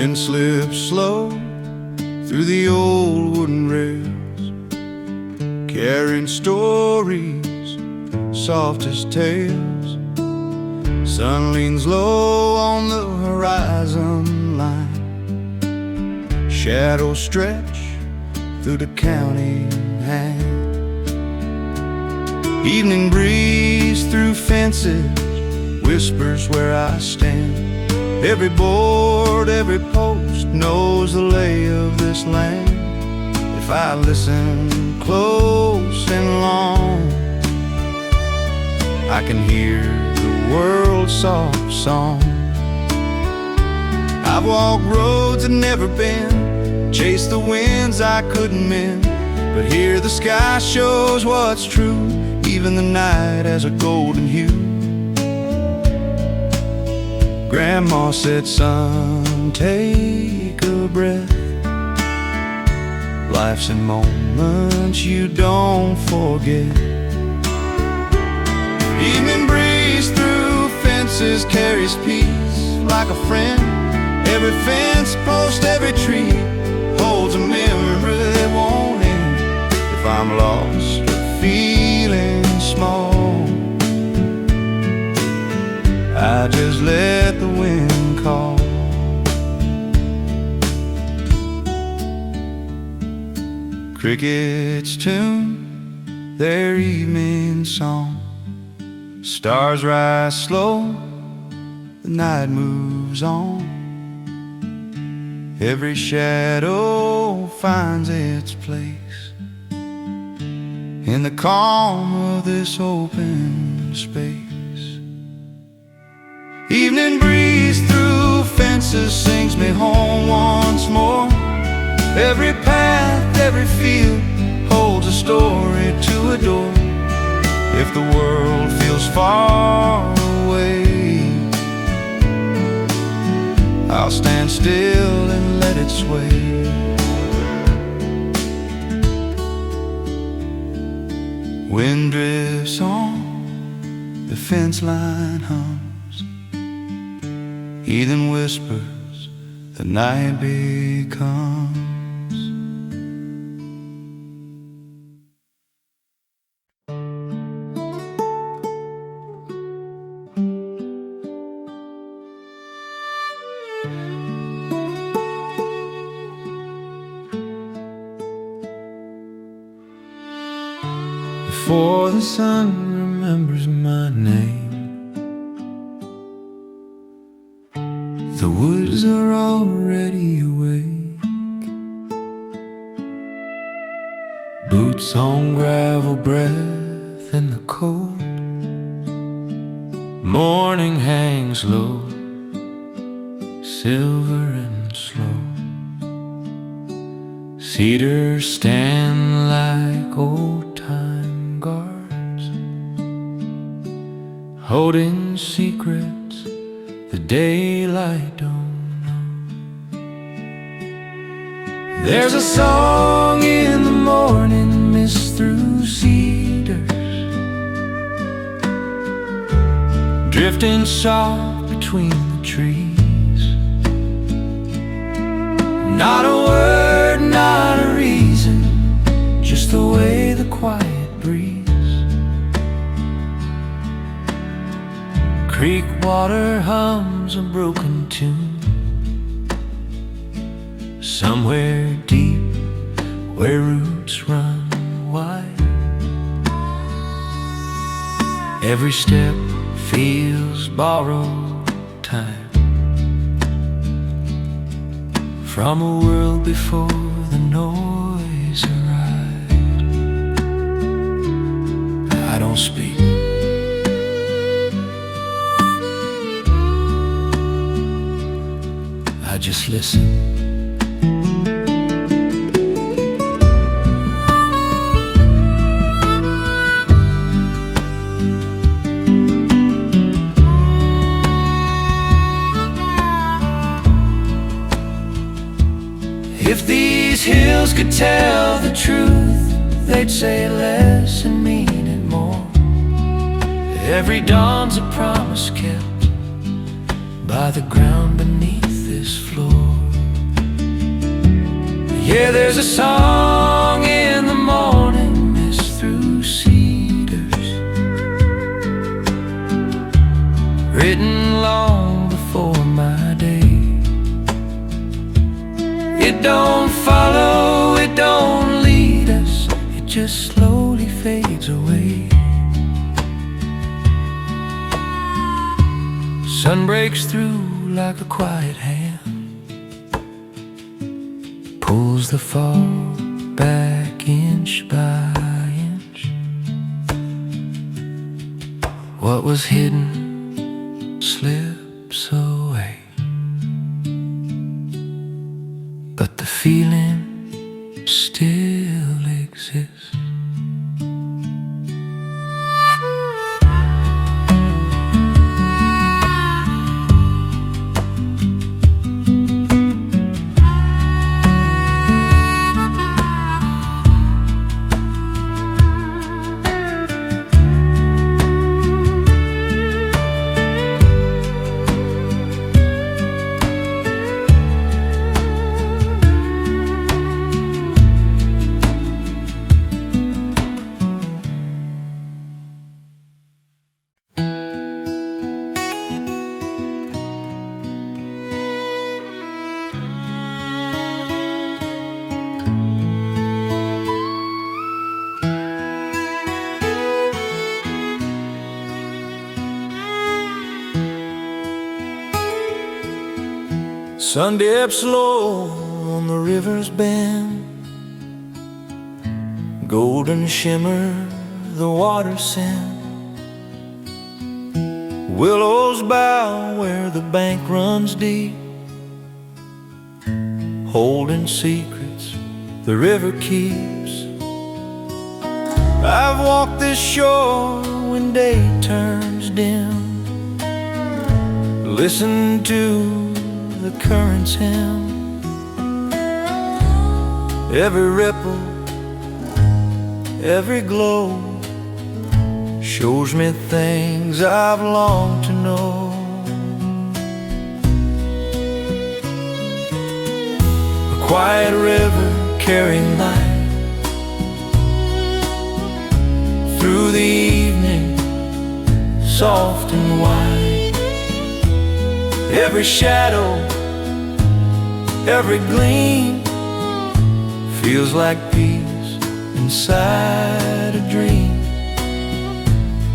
wind slips slow through the old wooden rails, carrying stories soft as tales. Sun leans low on the horizon line, shadows stretch through the county hand. Evening breeze through fences whispers where I stand. Every board, every post knows the lay of this land. If I listen close and long, I can hear the world's soft song. I've walked roads I'd never been, chased the winds I couldn't mend, but here the sky shows what's true. Even the night has a golden hue. Grandma said, son, take a breath. Life's in moments you don't forget. Evening breeze through fences carries peace like a friend. Every fence post, every tree holds a memory that won't end. If I'm lost or feeling small, I just let the wind call. Crickets tune their evening song. Stars rise slow, the night moves on. Every shadow finds its place in the calm of this open space. Evening breeze through fences sings me home once more. Every path, every field holds a story to adore. If the world feels far away, I'll stand still and let it sway. Wind drifts on, the fence line hums. Heathen whispers, the night becomes. Before the sun remembers my name, the woods are already awake. Boots on gravel, breath in the cold. Morning hangs low, silver and slow. Cedars stand like old-time guards, holding secrets the daylight don't know. There's a song in the morning mist through cedars, drifting soft between the trees. Not a word, not a reason, just the way the quiet breeze. Creek water hums a broken tune, somewhere deep where roots run wide. Every step feels borrowed time from a world before the noise arrived. I don't speak, I just listen. If these hills could tell the truth, they'd say less and mean it more. Every dawn's a promise kept by the ground beneath this floor. Yeah, there's a song in the morning mist through cedars, written long before my day. It don't follow, it don't lead us, it just slowly fades away. Sun breaks through like a quiet hand, pulls the fog back inch by inch. What was hidden slips away, but the feeling still exists. Sun dips low on the river's bend, golden shimmer the water send. Willows bow where the bank runs deep, holding secrets the river keeps. I've walked this shore when day turns dim, listen to the current's hymn. Every ripple, every glow shows me things I've longed to know. A quiet river carrying light through the evening, soft and wide. Every shadow, every gleam feels like peace inside a dream.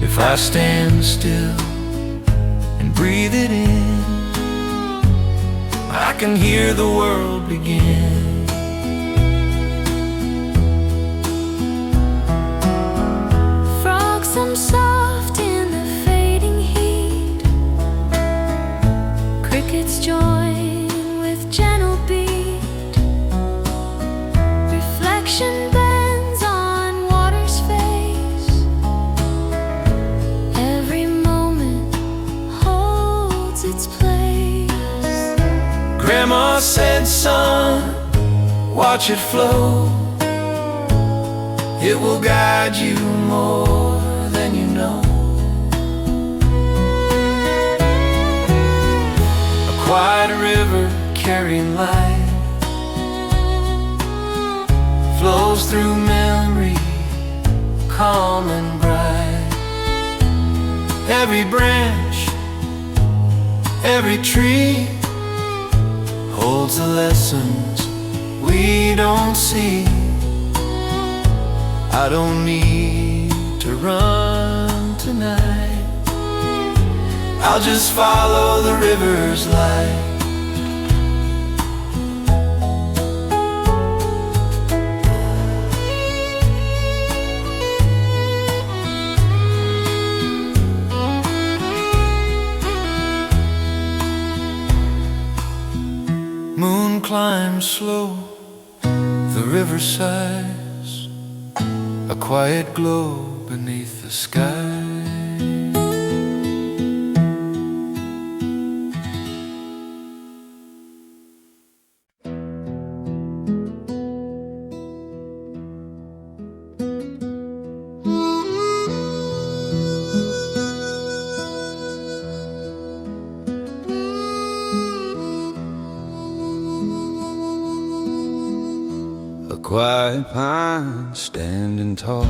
If I stand still and breathe it in, I can hear the world begin. Frogs hum soft in the fading heat, crickets join with gentle beat. Reflection bends on water's face, every moment holds its place. Grandma said, son, watch it flow, it will guide you more than you know. A quiet river carrying light flows through memory, calm and bright. Every branch, every tree holds the lessons we don't see. I don't need to run tonight, I'll just follow the river's light. Moon climbs slow, the river sighs, a quiet glow beneath the sky. quiet pine standing tall.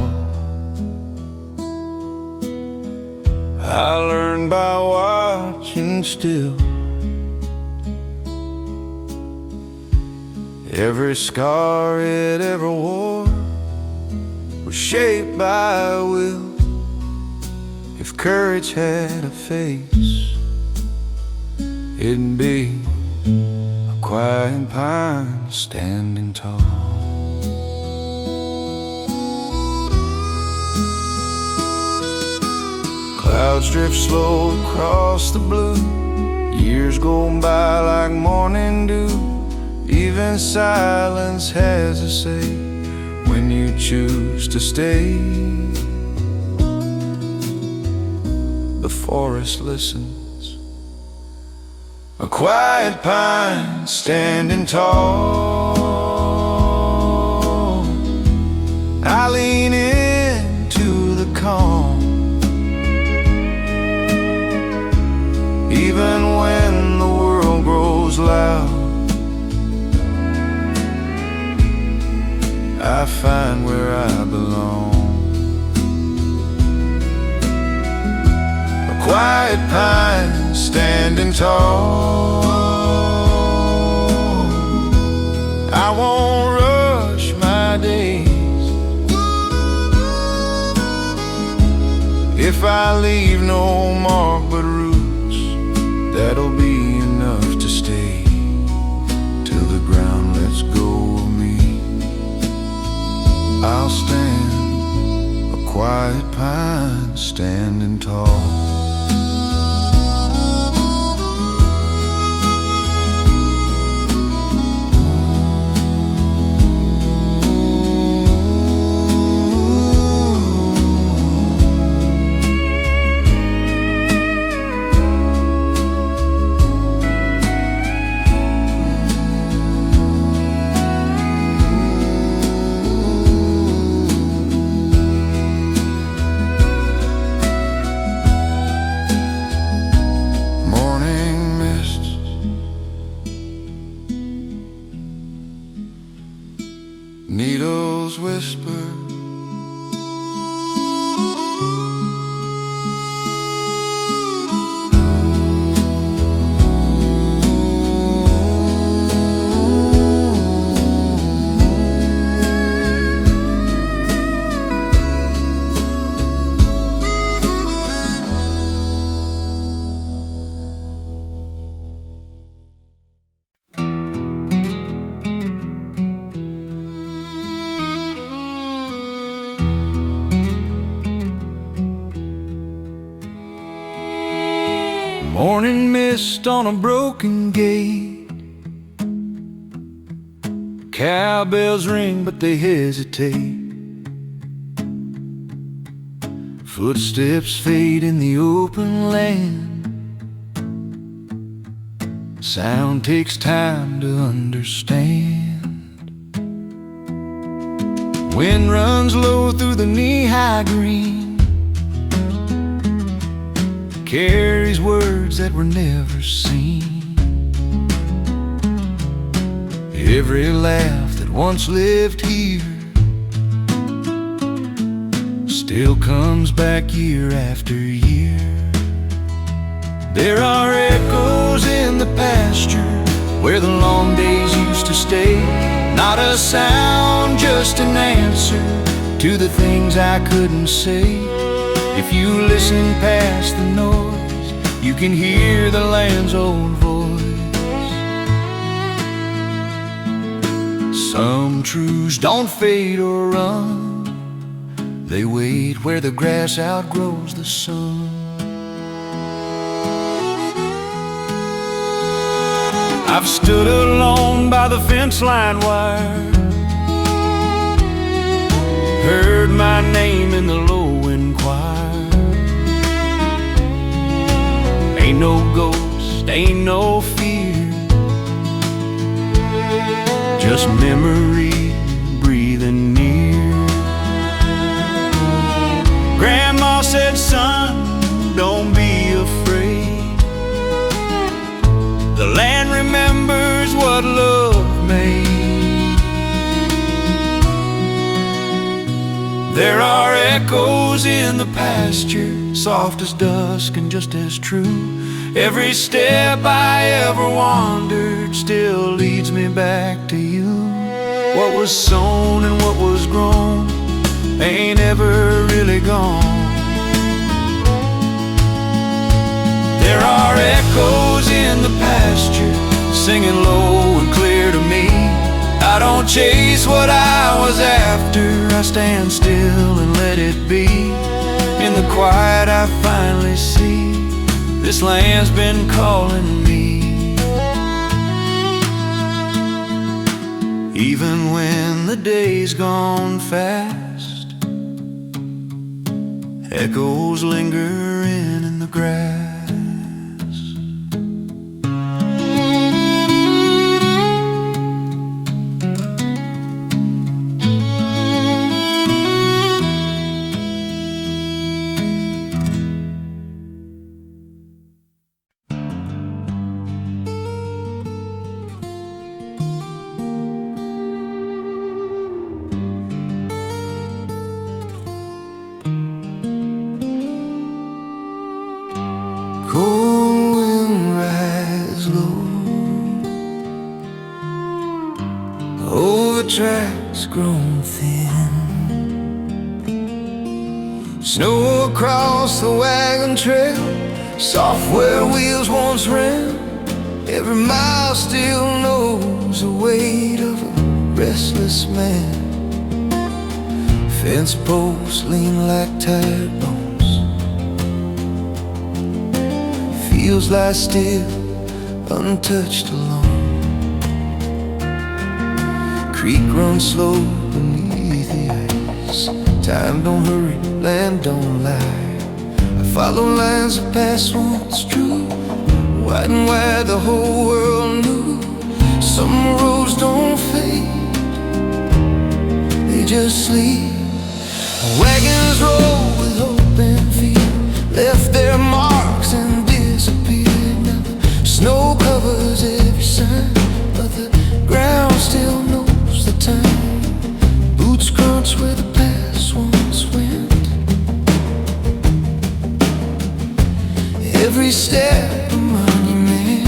I learned by watching still. Every scar it ever wore was shaped by will. If courage had a face, it'd be a quiet pine standing tall. Clouds drift slow across the blue. Years go by like morning dew. Even silence has a say when you choose to stay. The forest listens, a quiet pine standing tall. I lean into the calm, even when the world grows loud. I find where I belong. A quiet pine standing tall. I won't rush my days. If I leave no mark but roots, that'll be enough to stay till the ground lets go of me. I'll stand, a quiet pine standing tall. Needles whisper, morning mist on a broken gate. Cowbells ring but they hesitate. Footsteps fade in the open land. Sound takes time to understand. Wind runs low through the knee-high green, carries words that were never seen. Every laugh that once lived here still comes back year after year. There are echoes in the pasture where the long days used to stay. Not a sound, just an answer to the things I couldn't say. If you listen past the noise, you can hear the land's old voice. Some truths don't fade or run, they wait where the grass outgrows the sun. I've stood alone by the fence line wire, heard my name in the low-end choir. Ain't no ghost, ain't no fear, just memory breathing near. Grandma said, son, don't be afraid. The land remembers what love made. There are echoes in the pasture, soft as dusk and just as true. Every step I ever wandered still leads me back to you. What was sown and what was grown ain't ever really gone. There are echoes in the pasture, singing low and clear to me. I don't chase what I was after, I stand still and let it be. In the quiet I finally see this land's been calling me. Even when the day's gone fast, echoes linger in the grass. Cold wind rise low over tracks grown thin. Snow across the wagon trail, soft where wheels once ran. Every mile still knows the weight of a restless man. Fence posts lean like tired bones, feels lie still, untouched, alone. Creek runs slow beneath the ice. Time don't hurry, land don't lie. I follow lines that pass once true, wide and wide the whole world knew. Some roads don't fade, they just sleep. Wagons roll with hope and fear, left their marks and disappeared. Now the snow covers every sign, but the ground still knows the time. Boots crunch where the past once went. Every step a monument.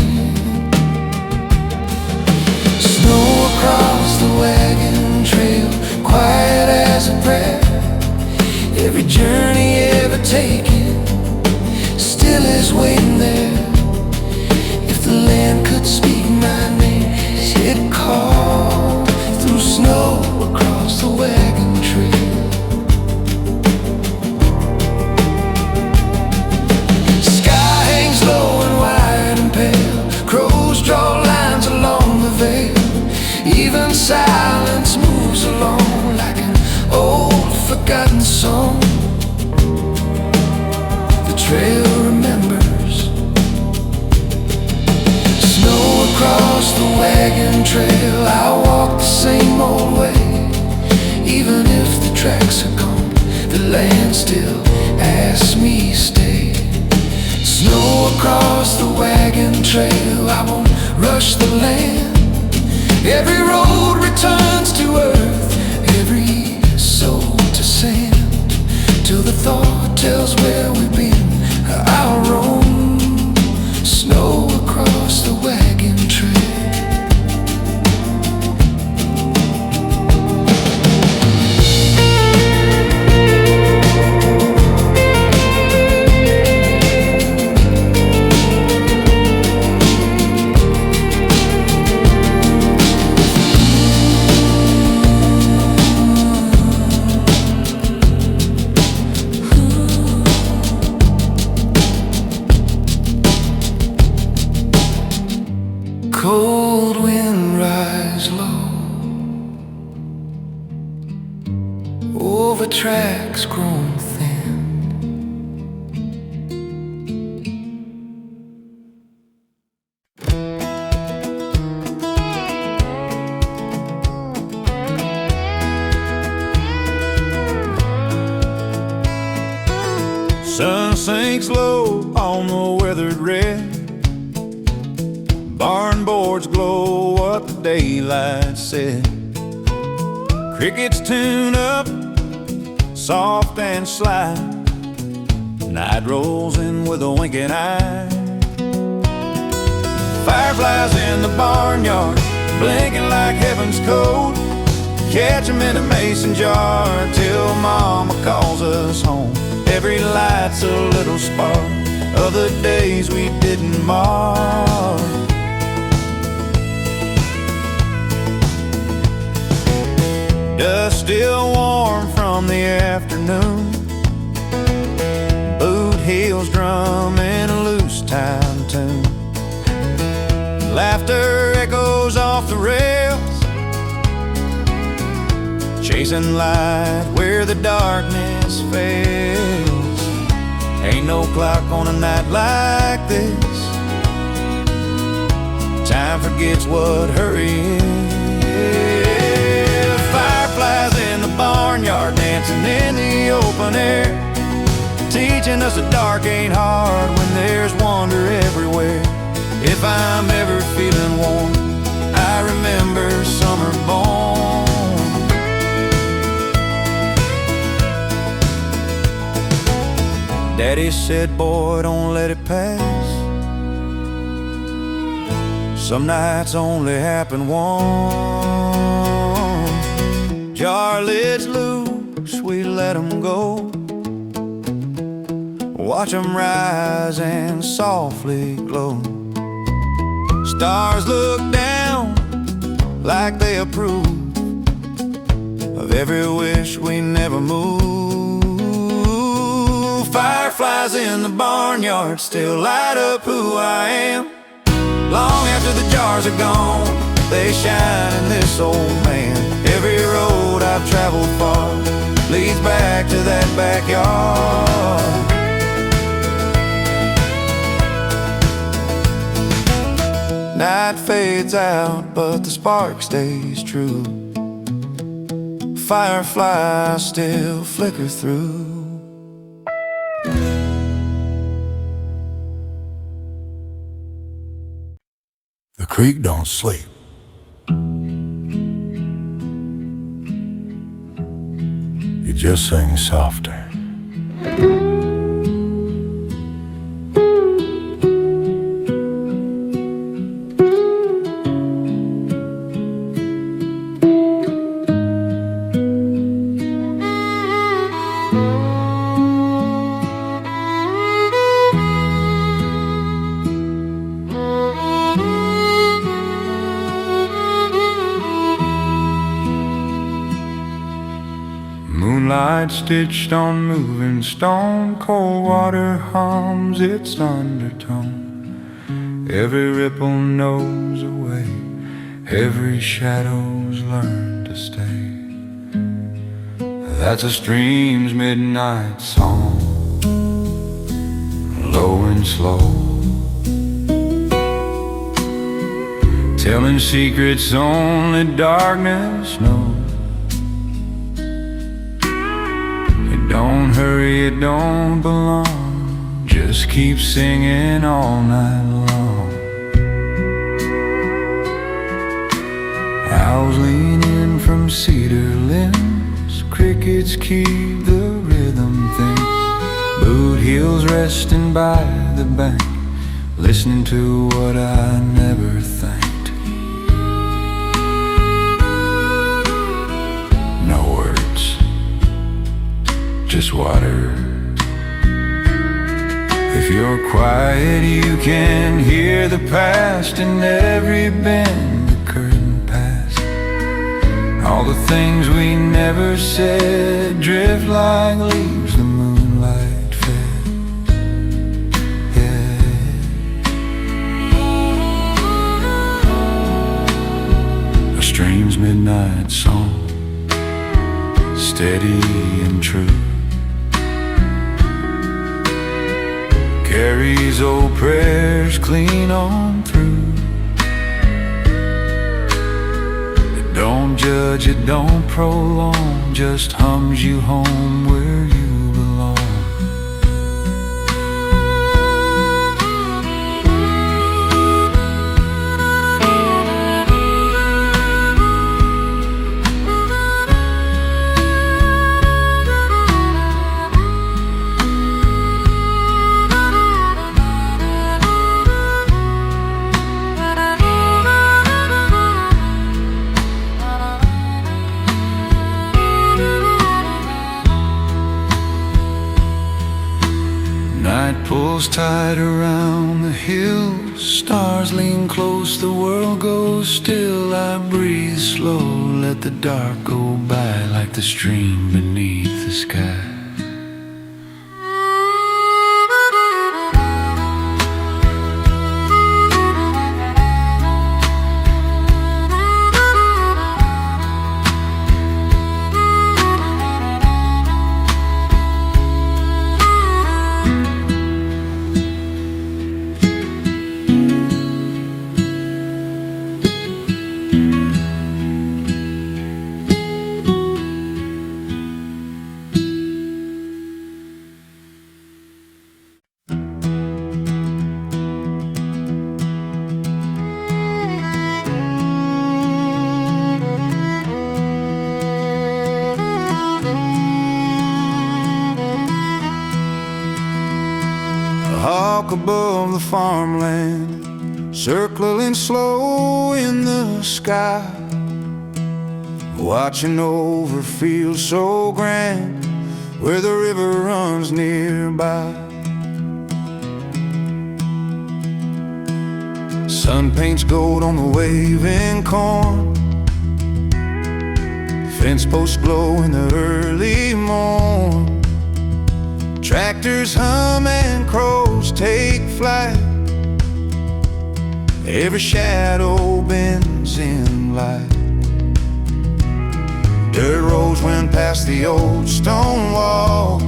Snow across the wagon trail, quiet as a prayer. Every journey ever taken still is waiting there. If the land could speak my name, it'd call through snow across the wagon trail. Sky hangs low and wide and pale, crows draw lines along the veil. Even silence moves along like an old forgotten song. The trail remembers. Snow across the wagon trail, I walk the same old way. Even if the tracks are gone, the land still asks me stay. Snow across the wagon trail, I won't rush the land. Every road returns to earth, every soul to sand, till the thought tells where we've been. I'll roam snow across the wagon trail. Cold wind rise low over tracks grown thin. Sun sinks low on the weathered red, barn boards glow what the daylight said. Crickets tune up, soft and sly. Night rolls in with a winking eye. Fireflies in the barnyard, blinking like heaven's code. Catch 'em in a mason jar till mama calls us home. Every light's a little spark of the days we didn't mark. Dust still warm from the afternoon, boot heels drumming a loose time tune. Laughter echoes off the rails, chasing light where the darkness fails. Ain't no clock on a night like this. Time forgets what hurry is. Fireflies in the barnyard, dancing in the open air, teaching us the dark ain't hard when there's wonder everywhere. If I'm ever feeling warm, I remember summer born. Daddy said, boy, don't let it pass. Some nights only happen once. Jar lids loose, we let 'em go. Watch 'em rise and softly glow. Stars look down like they approve of every wish we never move. Fireflies in the barnyard still light up who I am. Long after the jars are gone, they shine in this old man. Every road I've traveled far leads back to that backyard. Night fades out, but the spark stays true. Fireflies still flicker through. The creek don't sleep. It just sings softer. Moonlight stitched on moving stone, cold water hums its undertone. Every ripple knows a way, every shadow's learned to stay. That's a stream's midnight song, low and slow, telling secrets only darkness knows. Don't hurry, it don't belong. Just keep singing all night long. Owls lean in from cedar limbs, crickets keep the rhythm thin. Boot heels resting by the bank, listening to what I never thanked. No words, just water. If you're quiet, you can hear the past. In every bend, the curtain passed. All the things we never said drift like leaves the moonlight fed. Yeah. A stream's midnight song, steady and true, carries old prayers clean on through. It don't judge, it don't prolong, just hums you home where you belong. grows tight around the hills. Stars lean close, the world goes still. I breathe slow, let the dark go by like the stream beneath the sky. Hawk above the farmland, circling slow in the sky, watching over fields so grand where the river runs nearby. Sun paints gold on the waving corn, fence posts glow in the early morn. Tractors hum and crows take flight, every shadow bends in light. Dirt roads went past the old stone wall,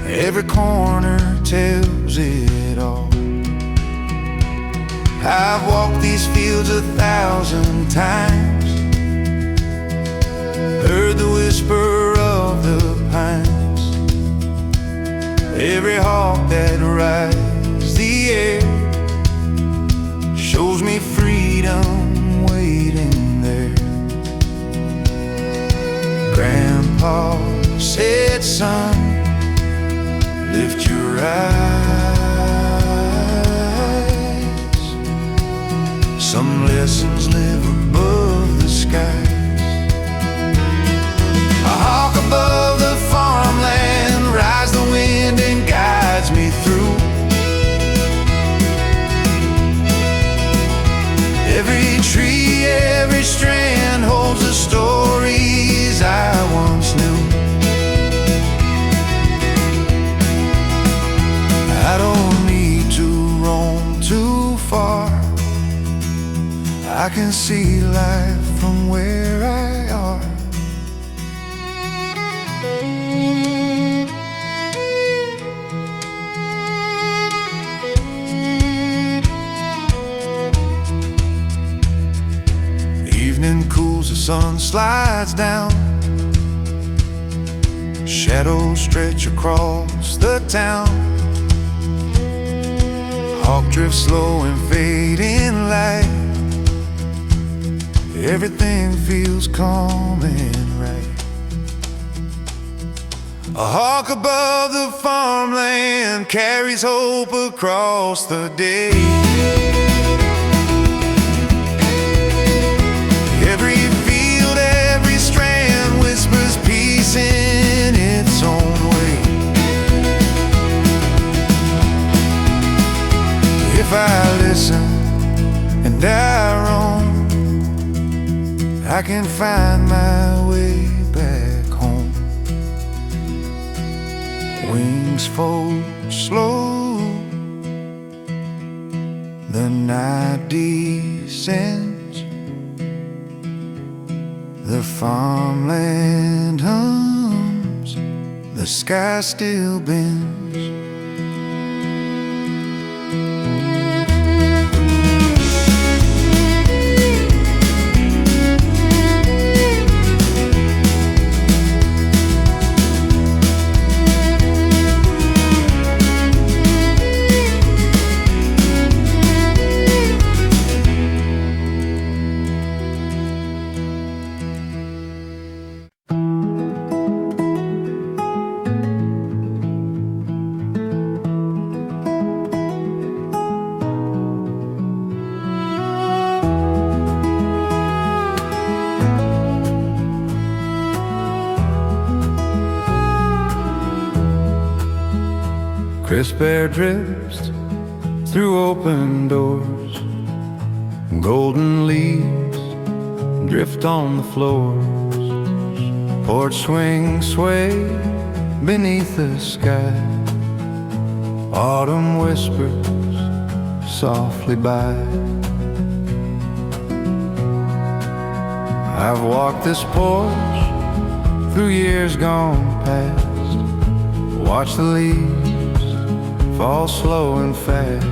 every corner tells it all. I've walked these fields 1,000 times, heard the whisper of the pines. Every hawk that rides the air shows me freedom waiting there. Grandpa said, son, lift your eyes. Some lessons live above the skies. A hawk above the farmland rides the wind and guides me through. Every tree, every strand holds the stories I once knew. I don't need to roam too far, I can see life from where I are. Evening cools, the sun slides down, shadows stretch across the town. Hawk drifts slow in fading light, everything feels calm and right. A hawk above the farmland carries hope across the day. Every field, every strand whispers peace in its own way. If I listen and I roam, I can find my way back home. Wings fold slow, the night descends, the farmland hums, the sky still bends. Crisp air drifts through open doors, golden leaves drift on the floors. Porch swings sway beneath the sky. Autumn whispers softly by. I've walked this porch through years gone past, watched the leaves fall slow and fast.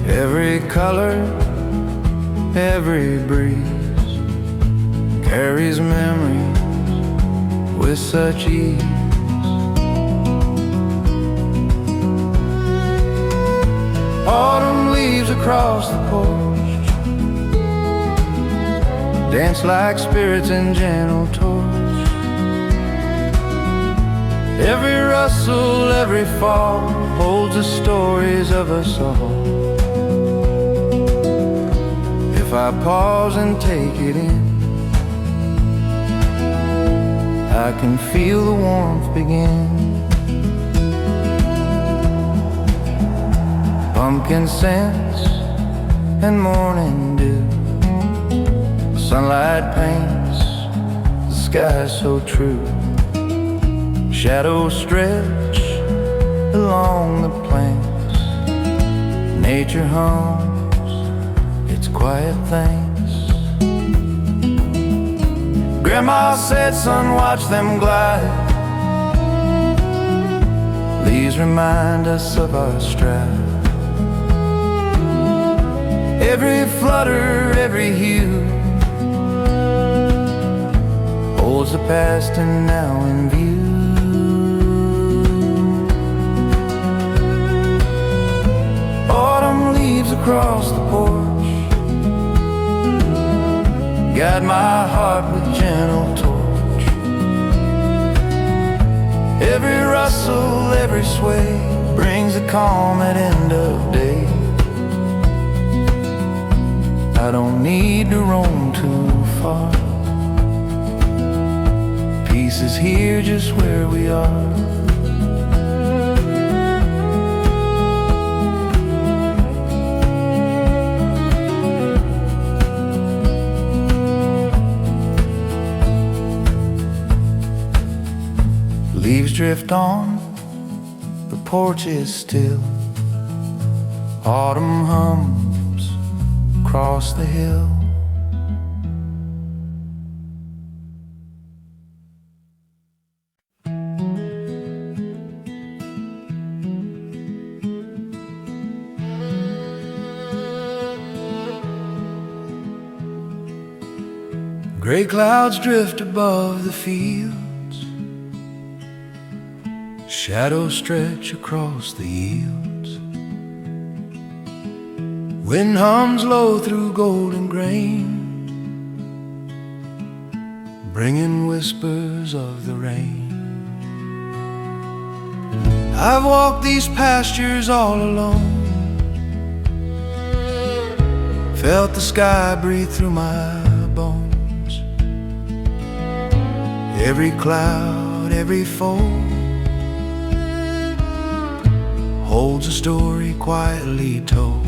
Every color, every breeze carries memories with such ease. Autumn leaves across the porch dance like spirits in gentle torch. Every rustle, every fall holds the stories of us all. If I pause and take it in, I can feel the warmth begin. Pumpkin scents and morning dew, sunlight paints the sky so true. Shadows stretch along the planks, nature hums its quiet thanks. Grandma said, son, watch them glide. Leaves remind us of our stride. Every flutter, every hue holds the past and now in view. Autumn leaves across the porch guide my heart with gentle torch. Every rustle, every sway brings a calm at end of day. I don't need to roam too far. Peace is here just where we are. Leaves drift on, the porch is still. Autumn hums across the hill. Gray clouds drift above the fields, shadows stretch across the yields. Wind hums low through golden grain, bringing whispers of the rain. I've walked these pastures all alone, felt the sky breathe through my bones. Every cloud, every fold holds a story quietly told.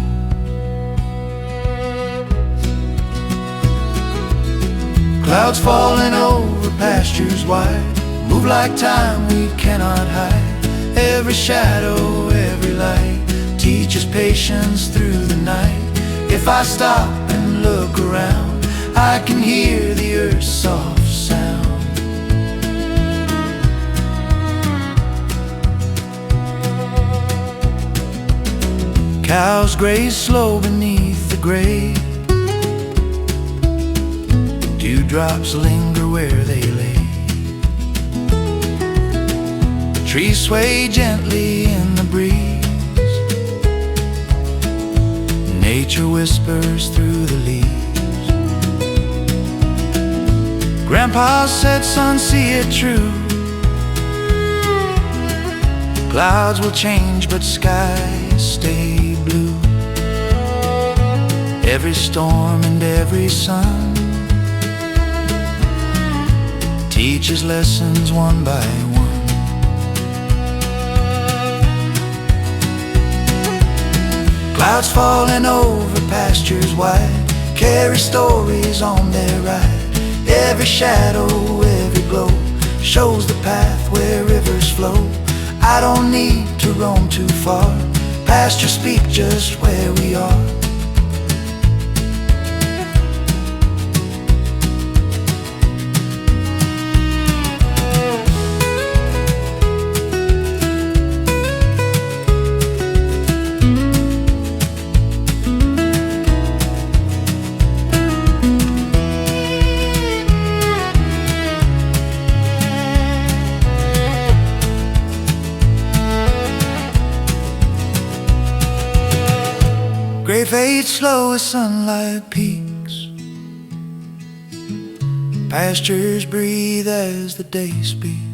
Clouds falling over pastures wide, move like time we cannot hide. Every shadow, every light teaches patience through the night. If I stop and look around, I can hear the earth's soft sound. Cows graze slow beneath the grave, dewdrops linger where they lay. Trees sway gently in the breeze, nature whispers through the leaves. Grandpa said, son, see it true. Clouds will change but skies stay blue. Every storm and every sun teaches lessons one by one. Clouds falling over pastures wide carry stories on their ride. Every shadow, every glow shows the path where rivers flow. I don't need to roam too far, pastures speak just where we are. Gray fades slow as sunlight peaks. Pastures breathe as the day speaks.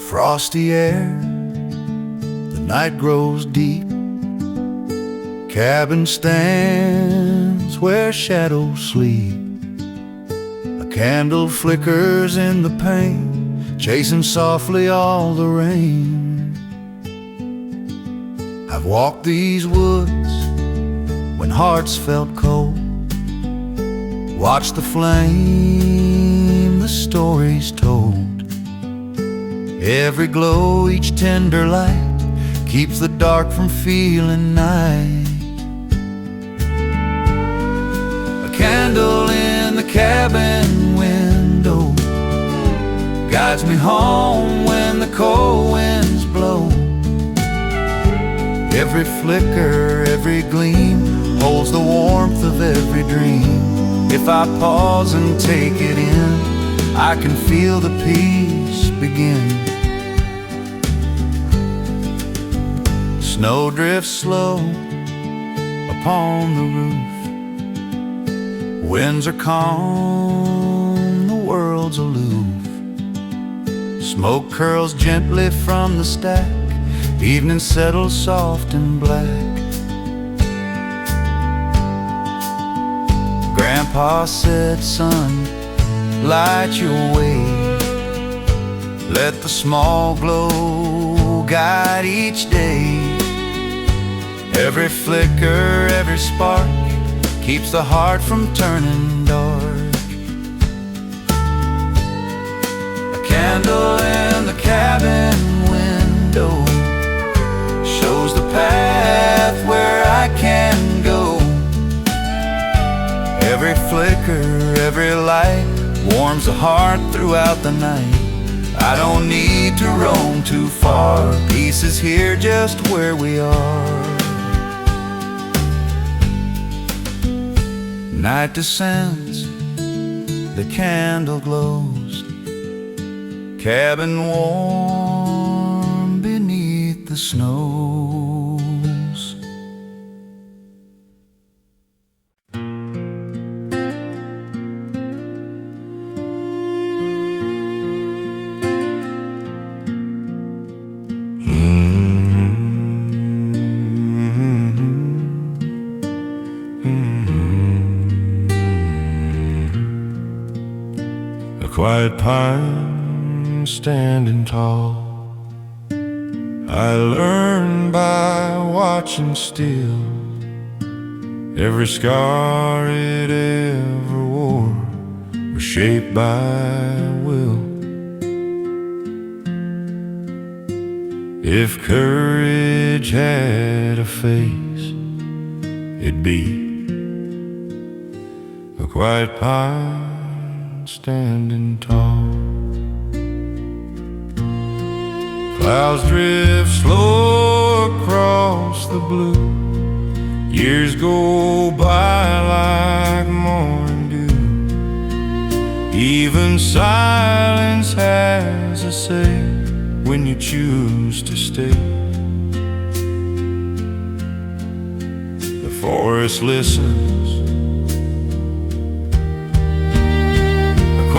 Frosty air, the night grows deep. Cabin stands where shadows sleep. A candle flickers in the pane, chasing softly all the rain. I've walked these woods when hearts felt cold, watched the flame, the stories told. Every glow, each tender light keeps the dark from feeling night. A candle in the cabin window guides me home when the cold winds blow. Every flicker, every gleam holds the warmth of every dream. If I pause and take it in, I can feel the peace begin. Snow drifts slow upon the roof. Winds are calm, the world's aloof. Smoke curls gently from the stack, evening settles soft and black. Grandpa said, son, light your way. Let the small glow guide each day. Every flicker, every spark keeps the heart from turning dark. A candle in the cabin window shows the path where I can go. Every flicker, every light warms the heart throughout the night. I don't need to roam too far, peace is here just where we are. Night descends, the candle glows, cabin warm beneath the snows. A quiet pine standing tall, I learned by watching still. Every scar it ever wore was shaped by will. If courage had a face, it'd be a quiet pine standing tall. Clouds drift slow across the blue, years go by like morning dew. Even silence has a say when you choose to stay. The forest listens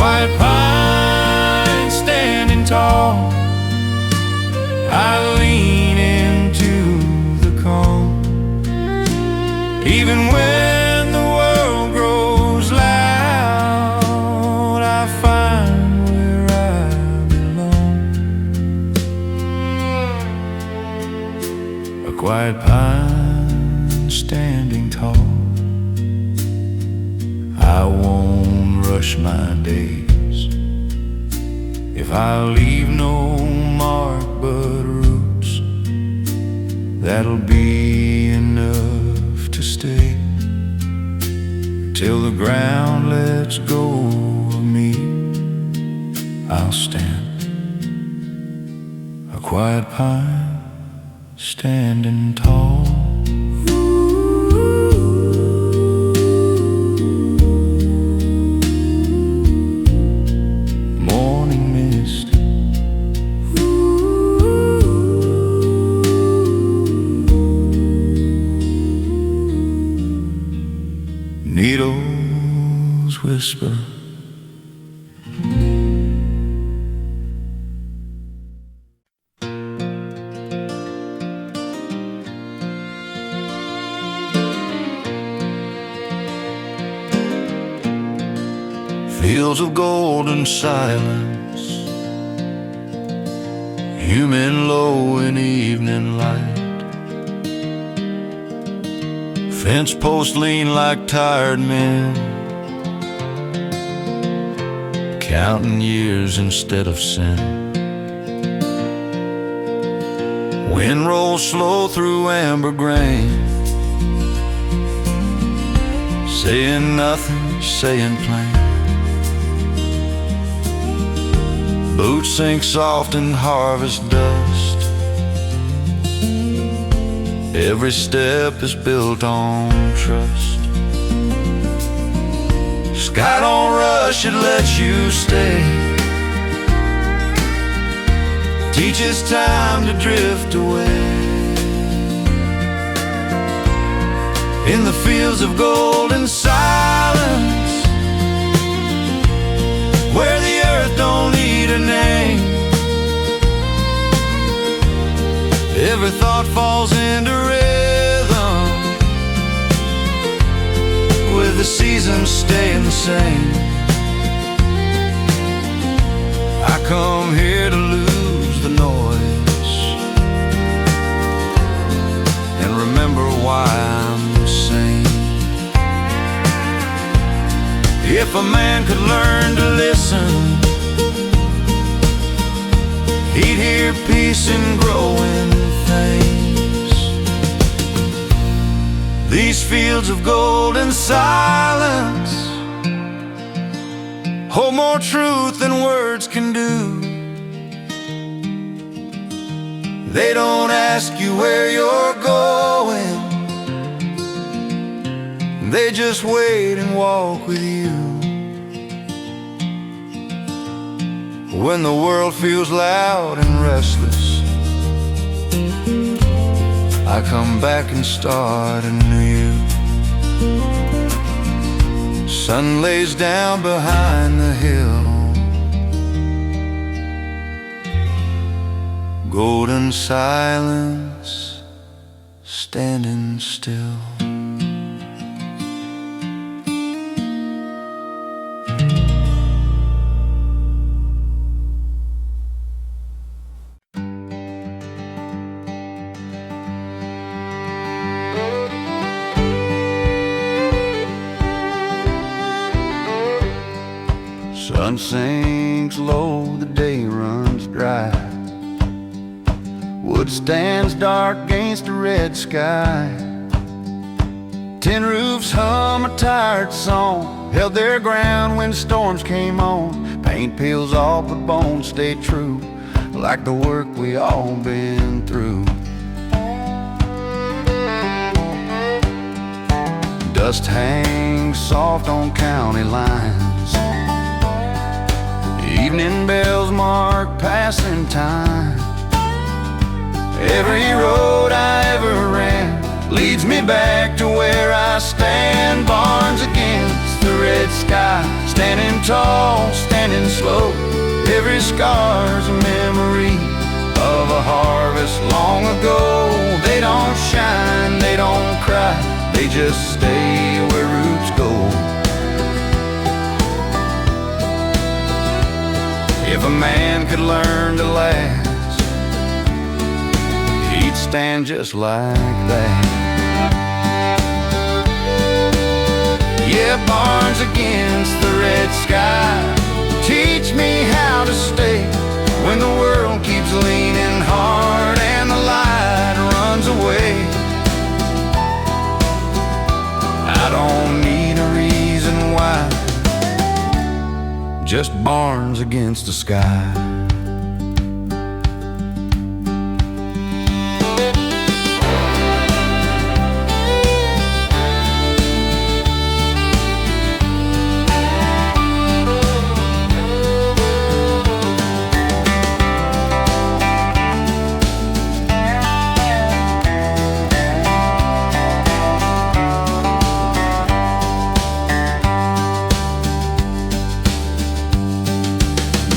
quiet pine standing tall, I lean into the calm. Even when the world grows loud, I find where I belong. A quiet pine standing tall, I won't rush my days. If I leave no mark but roots, that'll be enough to stay. Till the ground lets go of me, I'll stand. A quiet pine standing tall. Needles whisper. Fields of golden silence, human low in evening light. Fence posts lean like tired men, counting years instead of sin. Wind rolls slow through amber grain, saying nothing, saying plain. Boots sink soft in harvest dust, every step is built on trust. Sky don't rush, it lets you stay, teaches time to drift away. In the fields of golden silence, where the earth don't need a name, every thought falls into rhythm, with the seasons staying the same. I come here to lose the noise and remember why I'm sane. If a man could learn to listen, he'd hear peace and growing things. These fields of golden silence hold more truth than words can do. They don't ask you where you're going, they just wait and walk with you. When the world feels loud and restless, I come back and start anew. Sun lays down behind the hill, golden silence standing still. Sun sinks low, the day runs dry. Wood stands dark against a red sky. Tin roofs hum a tired song, held their ground when storms came on. Paint peels off, but bones stay true, like the work we all been through. Dust hangs soft on county lines, evening bells mark passing time. Every road I ever ran leads me back to where I stand. Barns against the red sky, Standing tall, standing slow, every scar's a memory of a harvest long ago. They don't shine, they don't cry, they just stay where roots go. If a man could learn to last, he'd stand just like that. Yeah, barns against the red sky, teach me how to stay when the world keeps leaning hard and the light runs away. I don't need a reason why, just barns against the sky.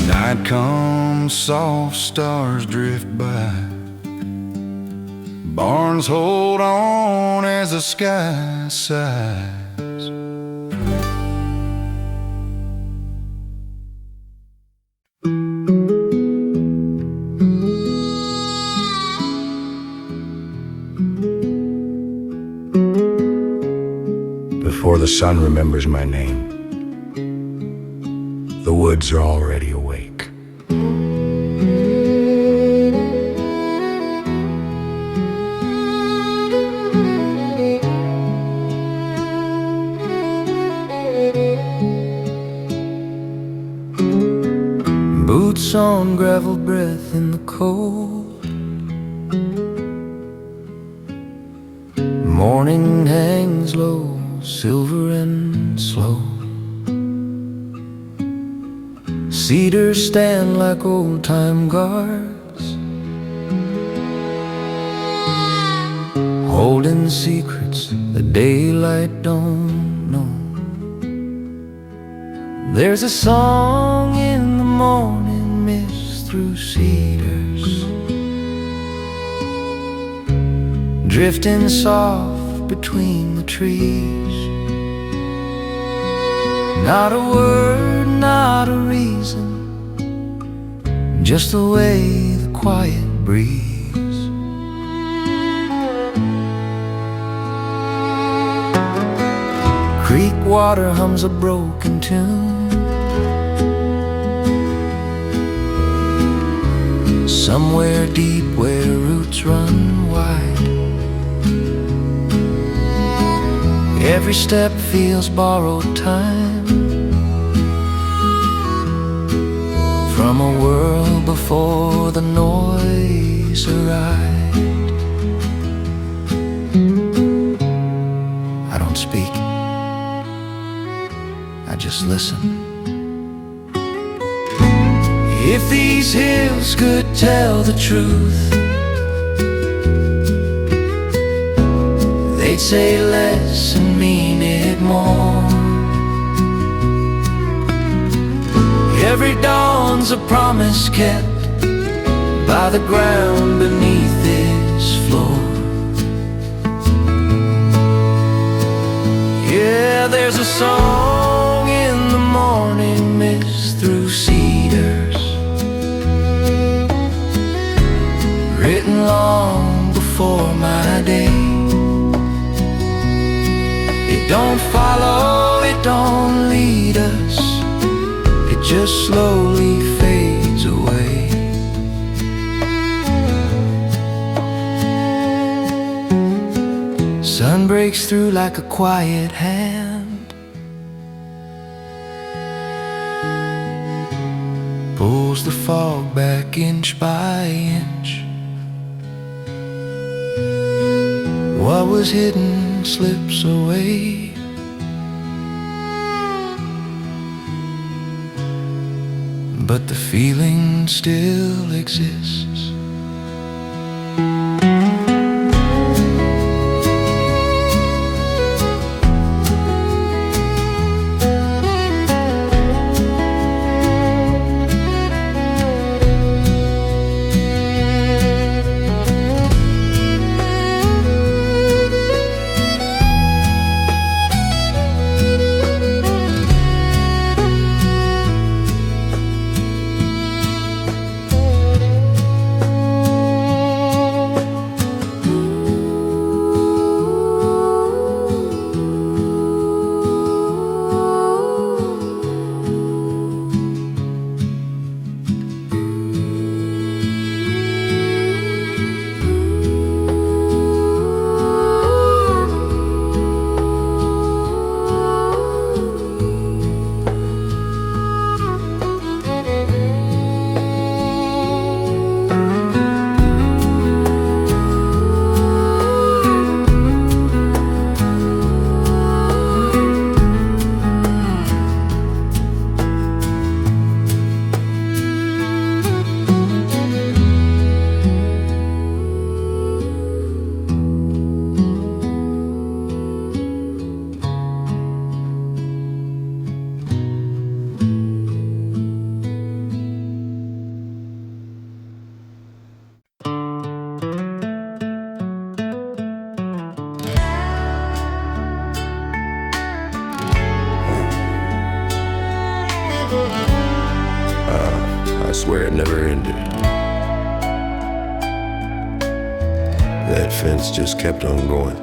Night comes, soft stars drift by, barns hold on as the sky sighs. Before the sun remembers my name, the woods are already awake. Boots on gravel, breath in the cold. Morning hangs low, silver and slow. Cedars stand like old-time guards, holding secrets the daylight don't know. There's a song in the morning mist through cedars, drifting soft between the trees. Not a word, not a reason, just the way the quiet breeze. Creek water hums a broken tune, somewhere deep where roots run wide. Every step feels borrowed time from a world before the noise arrived. I don't speak, I just listen. If these hills could tell the truth, they'd say less and mean it more. Every dawn's a promise kept by the ground beneath this floor. Yeah, there's a song in the morning mist through cedars, written long before my day. It don't follow, it don't lead us, it just slowly fades away. Sun breaks through like a quiet hand, pulls the fog back inch by inch. What was hidden slips away, but the feeling still exists. that fence just kept on going.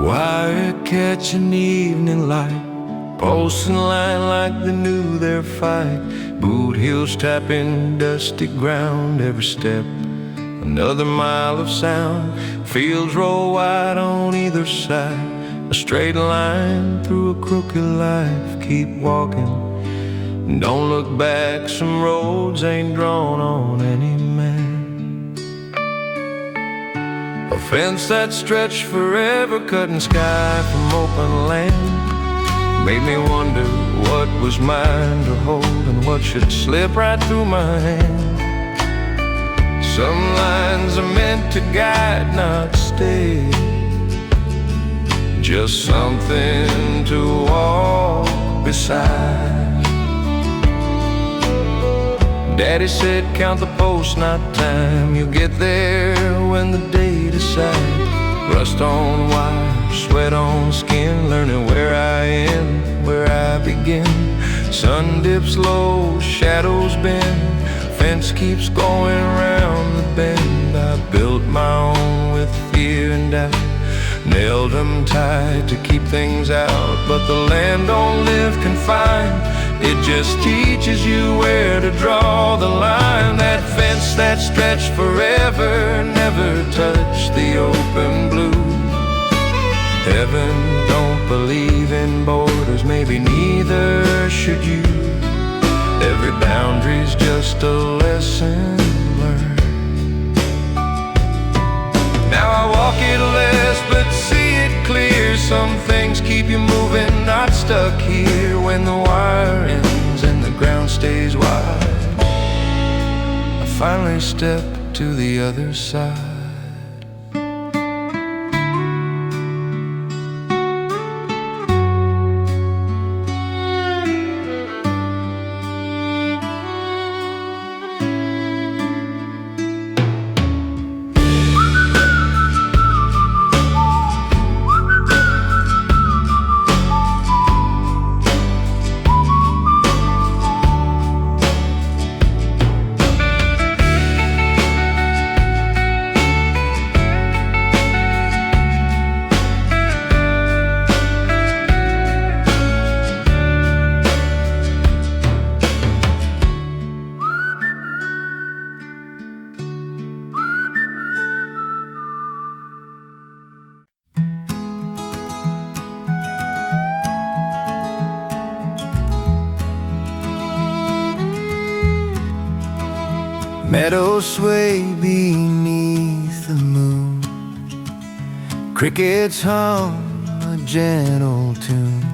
Wire catching evening light, posting line like they knew their fight. Boot heels tapping dusty ground, every step another mile of sound. Fields roll wide on either side, a straight line through a crooked life. Keep walking, don't look back, some roads ain't drawn on any man. A fence that stretched forever, cutting sky from open land. Made me wonder what was mine to hold and what should slip right through my hand. Some lines are meant to guide, not stay, just something to walk beside. Daddy said count the posts, not time. You'll get there when the day decides. Rust on wire, sweat on skin, learning where I end, where I begin. Sun dips low, shadows bend, fence keeps going round the bend. I built my own with fear and doubt, nailed them tight to keep things out. But the land don't live confined, it just teaches you where to draw the line. That fence that stretched forever never touched the open blue. Heaven don't believe in borders, maybe neither should you. Every boundary's just a lesson learned. Now I walk it less but see it clear. Some things keep you moving, not stuck here. When the wire ends and the ground stays wide, I finally step to the other side. Meadows sway beneath the moon, crickets hum a gentle tune.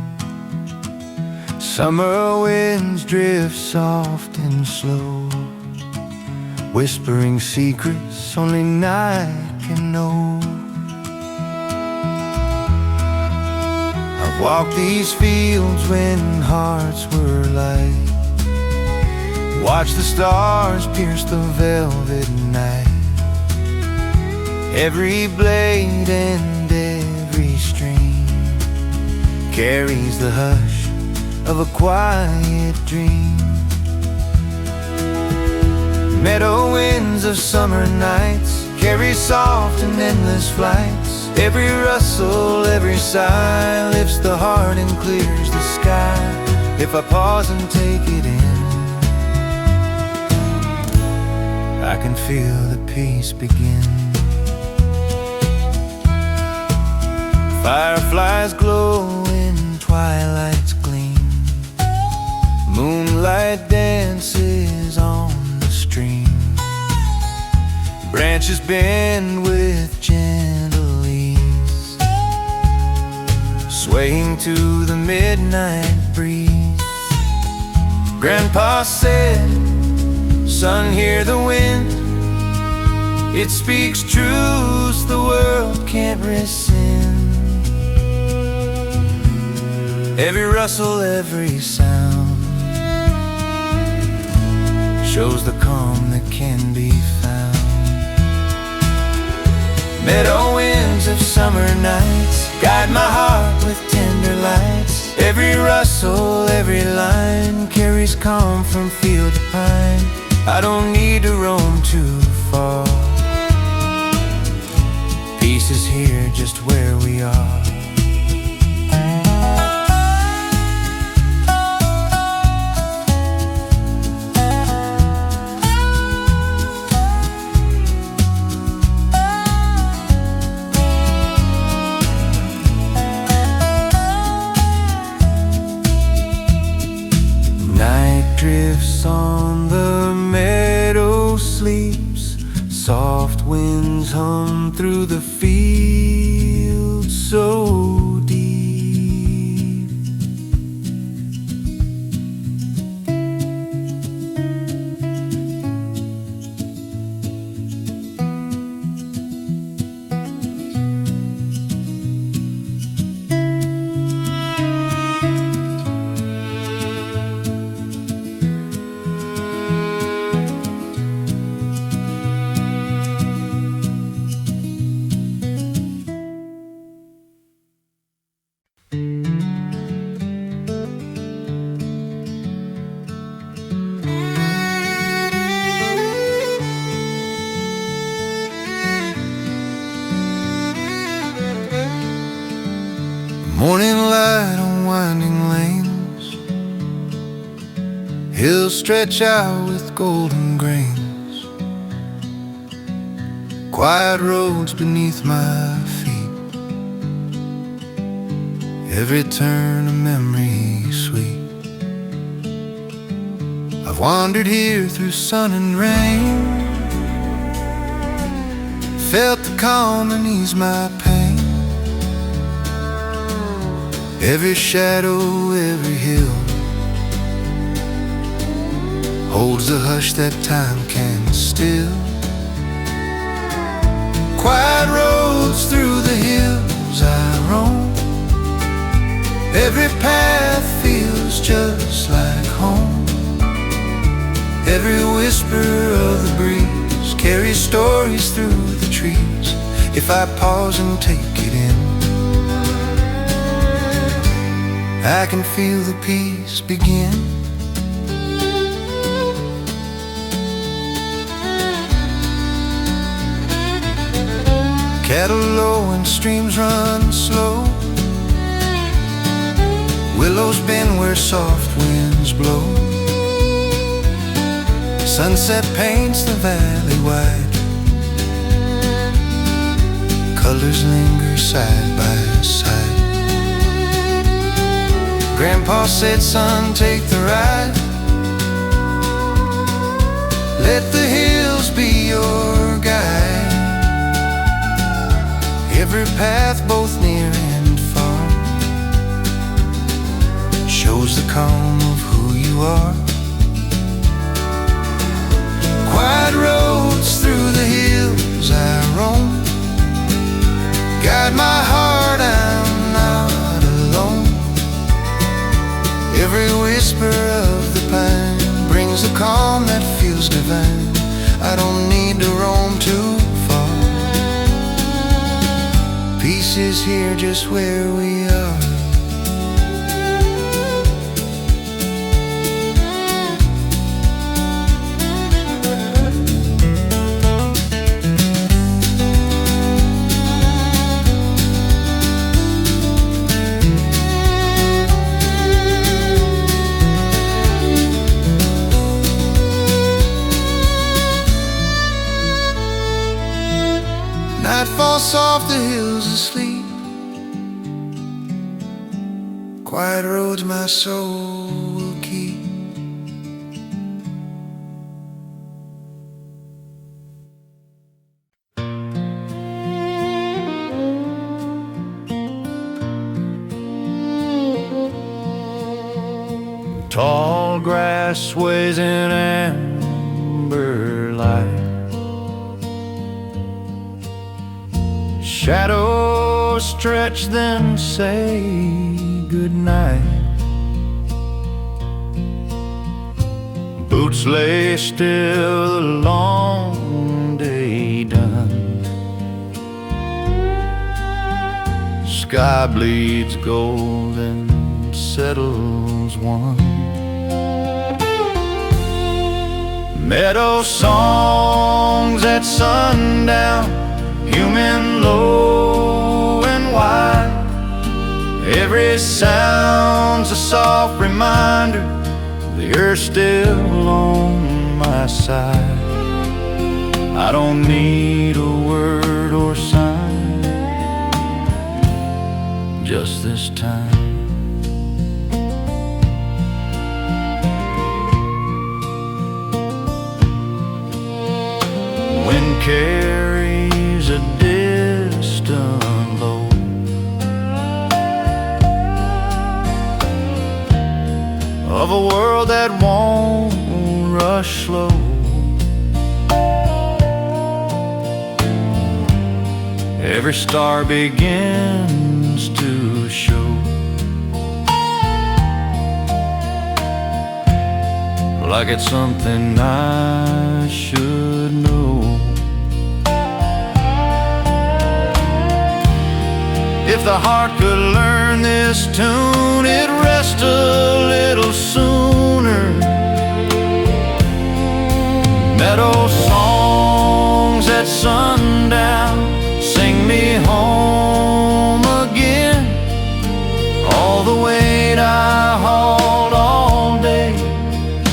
Summer winds drift soft and slow, whispering secrets only night can know. I've walked these fields when hearts were light, watch the stars pierce the velvet night. Every blade and every stream carries the hush of a quiet dream. Meadow winds of summer nights carry soft and endless flights. Every rustle, every sigh lifts the heart and clears the sky. If I pause and take it in, I can feel the peace begin. Fireflies glow in twilight's gleam, moonlight dances on the stream. Branches bend with gentle ease, swaying to the midnight breeze. Grandpa said, son, hear the wind, it speaks truths the world can't rescind. Every rustle, every sound shows the calm that can be found. Meadow winds of summer nights guide my heart with tender lights. Every rustle, every line carries calm from I don't need to roam too far. Peace is here just where we are. Drifts on the meadow, sleeps. Soft winds hum through the fields so deep. Morning light on winding lanes, hills stretch out with golden grains, quiet roads beneath my feet, every turn a memory sweet. I've wandered here through sun and rain, felt the calm and ease my pain. Every shadow, every hill holds the hush that time can still. Quiet roads through the hills I roam, every path feels just like home. Every whisper of the breeze carries stories through the trees. If I pause and take it in, I can feel the peace begin. Cattle low and streams run slow, willows bend where soft winds blow. Sunset paints the valley wide, colors linger side by side. Grandpa said, son, take the ride. Let the hills be your guide. Every path, both near and far, shows the calm of who you are. Quiet roads through the hills I roam, guide my heart, I'm not alone. Every whisper of the pine brings a calm that feels divine. I don't need to roam too far. Peace is here just where we are. Night falls soft, the hills asleep. Quiet roads my soul will keep. Tall grass sways in amber light, shadows stretch then say goodnight. Boots lay still, the long day done. Sky bleeds gold and settles one. Meadow songs at sundown, human low and wide. Every sound's a soft reminder the earth's still on my side. I don't need a word or sign, just this time. Wind carries a distant low, of a world that won't rush slow. Every star begins to show, like it's something I should know. If the heart could learn this tune, it'd rest a little sooner. Meadow songs at sundown sing me home again. All the weight I hauled all day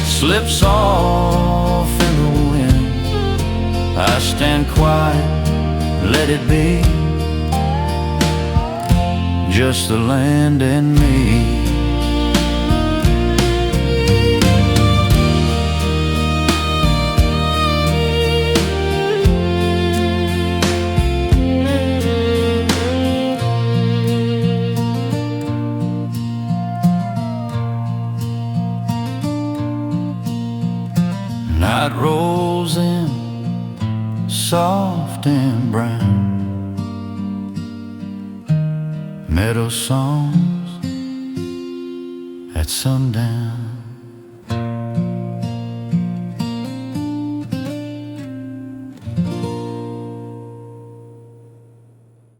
slips off in the wind. I stand quiet, let it be, just the land and me. Night rolls in, soft and brown. Meadow songs at sundown.